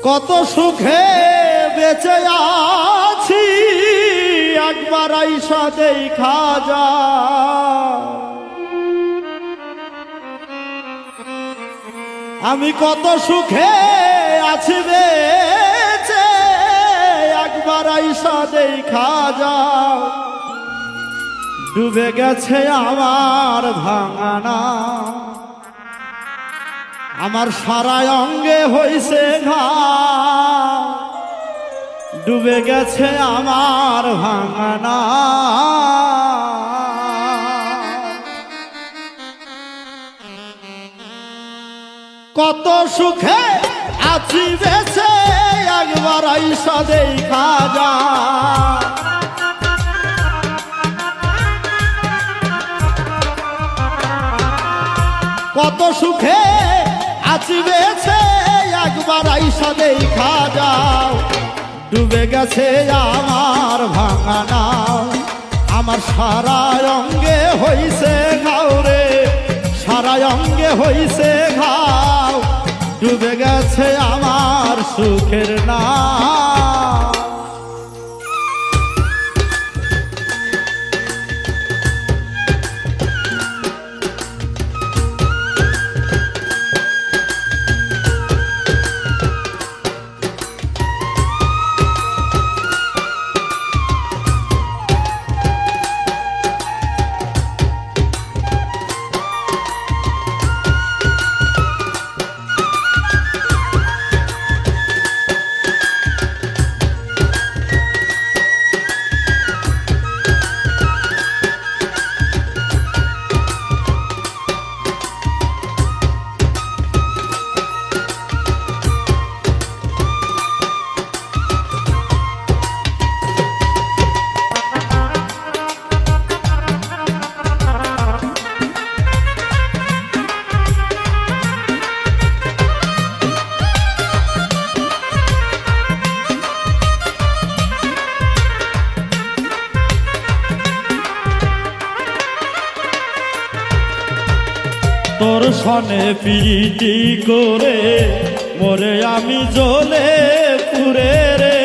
কত সুখে বেঁচে আছি একবার আইসা দেখা যা। আমি কত সুখে আছি বেঁচে একবার আইসা দেখা যা। ডুবে গেছে আমার ভাঙানা, আমার সারা অঙ্গে হইছে ঘাম। ডুবে গেছে আমার ভাঙানা, কত সুখে আছি বেঁচে একবার আইসা দেখা যা। কত সুখে আছি বেঁচে একবার আইসা দেখা যাও। ডুবে গেছে আমার ভাঙানা, আমার সারা অঙ্গে হইছে ঘাও রে, সারা অঙ্গে হইছে ঘাও। ডুবে গেছে আমার সুখের নাম। তোর সনে পিটি করে মরে আমি জ্বলে পুরে রে।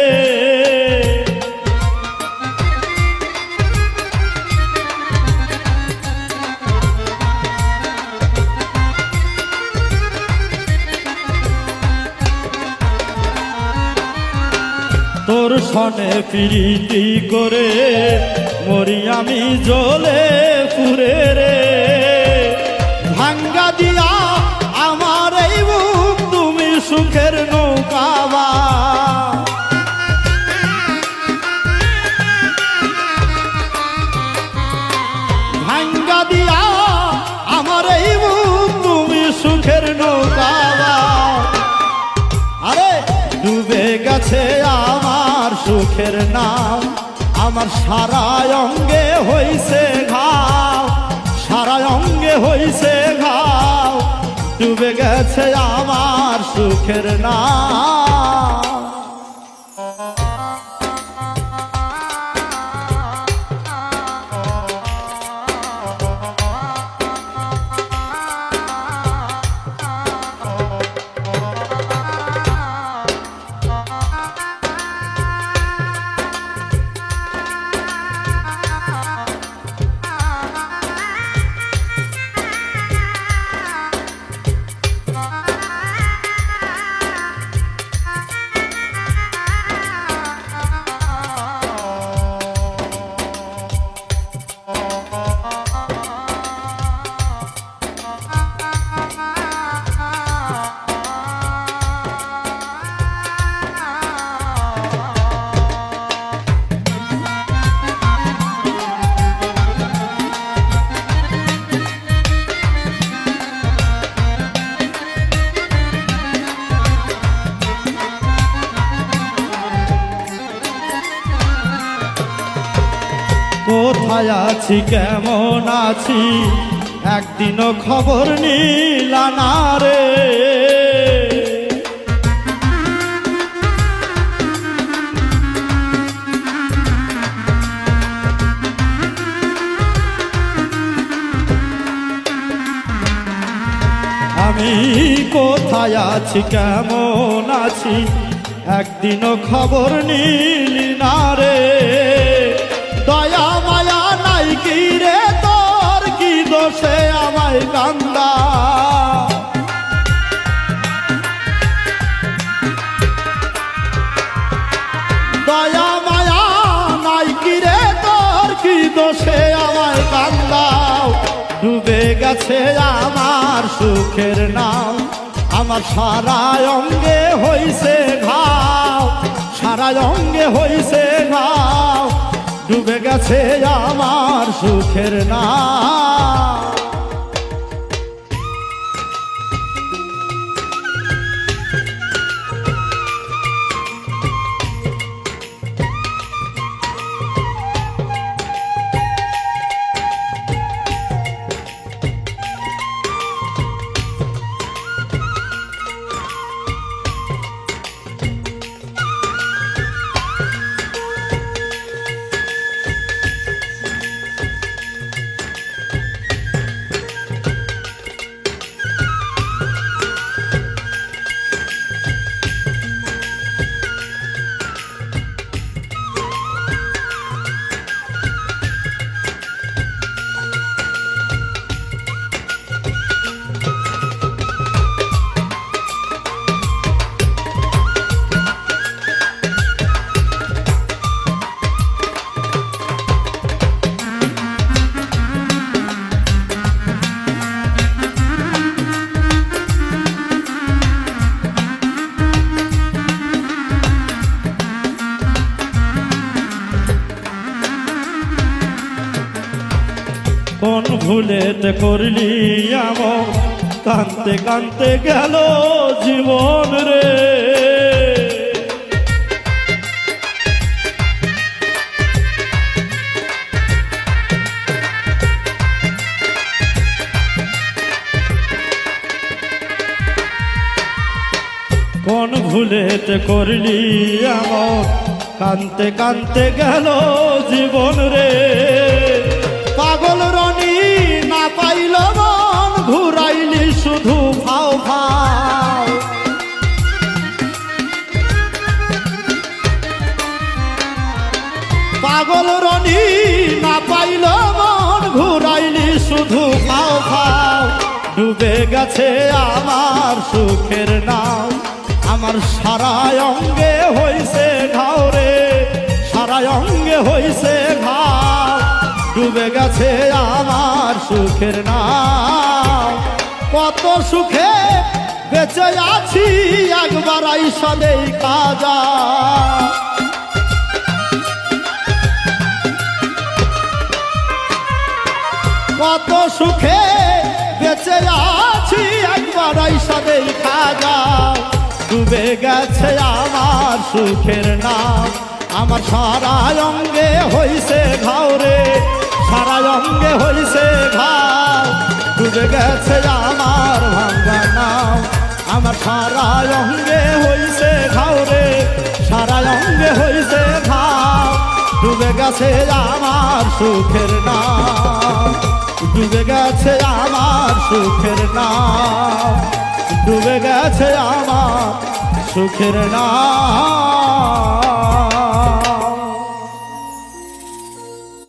তোর সনে পিটি করে মরি আমি জ্বলে পুরে রে। ভাঙ্গা দিয়া আমার এই বুক তুমি সুখের নৌকাবা। ভাঙ্গা দিয়া আমার এই বুক তুমি সুখের নৌকাবা। আরে ডুবে গেছে আমার সুখের নাম, আমার সারা অঙ্গে হইছে ঘাও, সারা অঙ্গে হইছে ঘাও। ডুবে গেছে আমার সুখের নাম। কোথায় আছি কেমন আছি একদিনও খবর নিলা না রে। আমি কোথায় আছি কেমন আছি একদিনও খবর নিলি না রে। দয়া মায়া নাই কি রে তোর, কি দোষে আমায় কান্দা। দয়া মায়া নাই কি রে তোর, কি দোষে আমায় কান্দাও। ডুবে গেছে আমার সুখের নাম, আমার সারা অঙ্গে হইছে ঘাও, সারা অঙ্গে হইছে ঘাও। ডুবে গেছে আমার সুখের নাম। কোন ভুলেতে করলি এমন, কাঁদতে কাঁদতে গেল জীবন রে। কোন ভুলেতে করলি এমন, কাঁদতে কাঁদতে গেল জীবন রে। পাগল রনি না পাইল মন, ঘুরাইলি শুধু ভাও ভাও। পাগল রনি না পাইল মন, ঘুরাইলি শুধু ভাও ভাও। ডুবে গেছে আমার সুখের নাম, আমার সারা অঙ্গে হইছে ঘাও রে, সারা অঙ্গে হইছে ঘাও। ডুবে গেছে আমার সুখের নাম। কত সুখে বেঁচে আছি, একবার আইসা দেখা যা। কত সুখে বেঁচে আছি, একবার আইসা দেখা যা। ডুবে গেছে আমার সুখের নাম, আমার সারা অঙ্গে হইছে ঘাও রে, সারা অঙ্গে হইছে ঘাও। ডুবে গেছে আমার ভাঙ্গা নাম, আমার সারা অঙ্গে হইছে ঘাও রে, সারা অঙ্গে হইছে ঘাও। ডুবে গেছে আমার সুখের নাম, ডুবে গেছে আমার সুখের নাম, ডুবে গেছে আমার সুখের নাম।